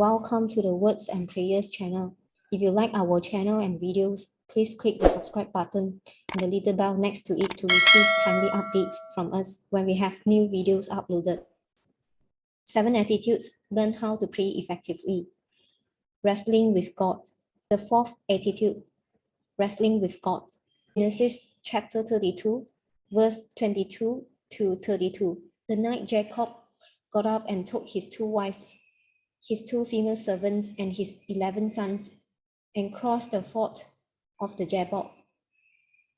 welcome to the Words and Prayers channel. If you like our channel and videos, please click the subscribe button and the little bell next to it to receive timely updates from us when we have new videos uploaded. 7 attitudes, learn how to pray effectively. Wrestling with God. The fourth attitude, wrestling with God. Genesis chapter 32, verse 22 to 32. The night Jacob got up and took his 2 wives, his 2 female servants, and his 11 sons, and crossed the ford of the Jabbok.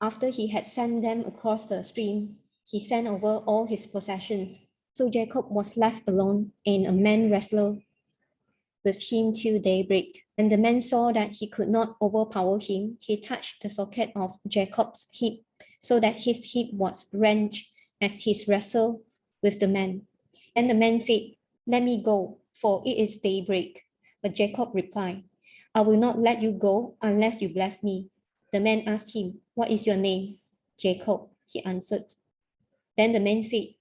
After he had sent them across the stream, he sent over all his possessions. So Jacob was left alone, and a man wrestled with him till daybreak. When the man saw that he could not overpower him, he touched the socket of Jacob's hip, so that his hip was wrenched as he wrestled with the man. And the man said, "Let me go, for it is daybreak." But Jacob replied, "I will not let you go unless you bless me." The man asked him, "What is your name?" "Jacob," he answered. Then the man said,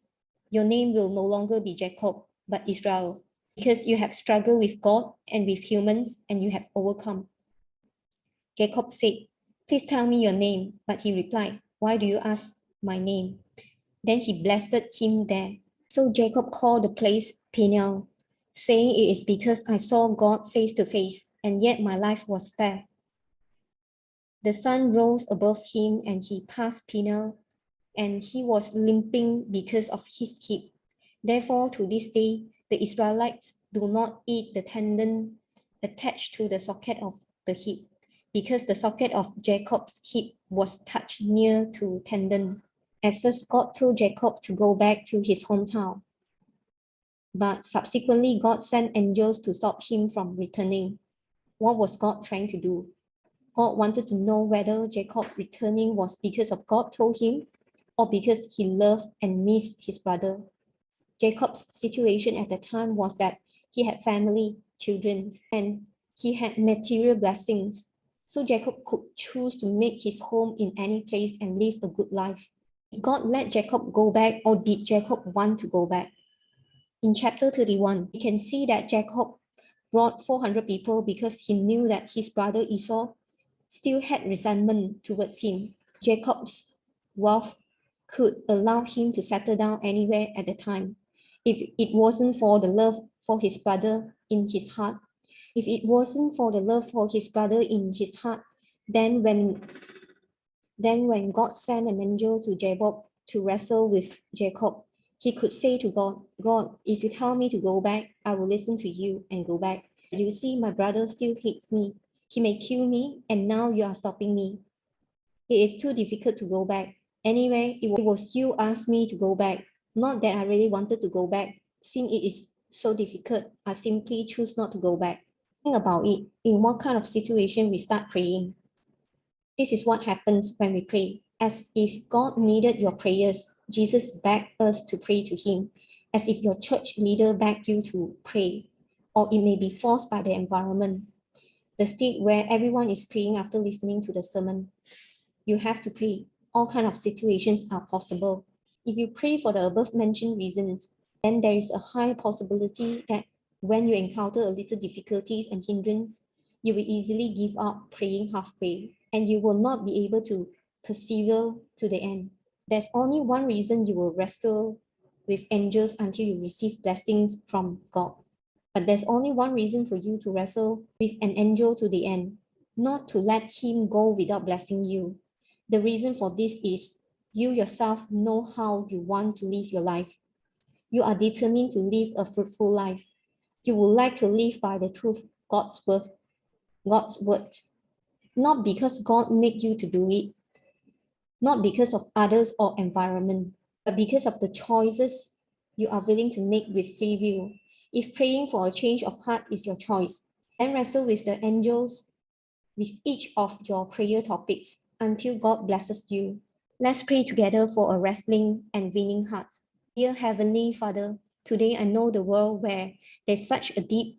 "Your name will no longer be Jacob, but Israel, because you have struggled with God and with humans, and you have overcome." Jacob said, "Please tell me your name." But he replied, "Why do you ask my name?" Then he blessed him there. So Jacob called the place Peniel, saying, "It is because I saw God face to face, and yet my life was spared." The sun rose above him, and he passed Peniel, and he was limping because of his hip. Therefore, to this day, the Israelites do not eat the tendon attached to the socket of the hip, because the socket of Jacob's hip was touched near to tendon. At first, God told Jacob to go back to his hometown, but subsequently, God sent angels to stop him from returning. What was God trying to do? God wanted to know whether Jacob returning was because of God told him, or because he loved and missed his brother. Jacob's situation at the time was that he had family, children, and he had material blessings. So Jacob could choose to make his home in any place and live a good life. Did God let Jacob go back, or did Jacob want to go back? In chapter 31, we can see that Jacob brought 400 people because he knew that his brother Esau still had resentment towards him. Jacob's wealth could allow him to settle down anywhere at the time. If it wasn't for the love for his brother in his heart, then when God sent an angel to Jabbok to wrestle with Jacob, he could say to God, "God, if you tell me to go back, I will listen to you and go back. You see, my brother still hates me. He may kill me, and now you are stopping me. It is too difficult to go back. Anyway, it was you asked me to go back. Not that I really wanted to go back. Since it is so difficult, I simply choose not to go back." Think about it. In what kind of situation we start praying? This is what happens when we pray. As if God needed your prayers, Jesus begged us to pray to him. As if your church leader begged you to pray. Or it may be forced by the environment. The state where everyone is praying after listening to the sermon. You have to pray. All kinds of situations are possible. If you pray for the above mentioned reasons, then there is a high possibility that when you encounter a little difficulties and hindrance, you will easily give up praying halfway, and you will not be able to persevere to the end. There's only one reason you will wrestle with angels until you receive blessings from God. But there's only one reason for you to wrestle with an angel to the end, not to let him go without blessing you. The reason for this is you yourself know how you want to live your life. You are determined to live a fruitful life. You would like to live by the truth, God's word, not because God made you to do it, not because of others or environment, but because of the choices you are willing to make with free will. If praying for a change of heart is your choice, then wrestle with the angels with each of your prayer topics until God blesses you. Let's pray together for a wrestling and winning heart. Dear Heavenly Father, today I know the world where there's such a deep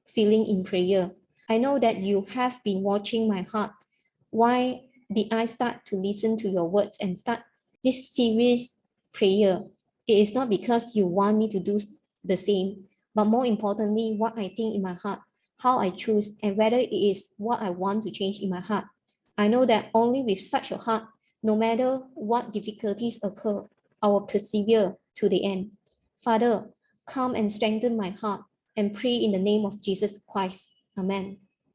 feeling in prayer. I know that you have been watching my heart. Why did I start to listen to your words and start this serious prayer? It is not because you want me to do the same, but more importantly, what I think in my heart. how I choose, and whether it is what I want to change in my heart. I know that only with such a heart, no matter what difficulties occur, I will persevere to the end. Father, come and strengthen my heart and pray in the name of Jesus Christ. Amen.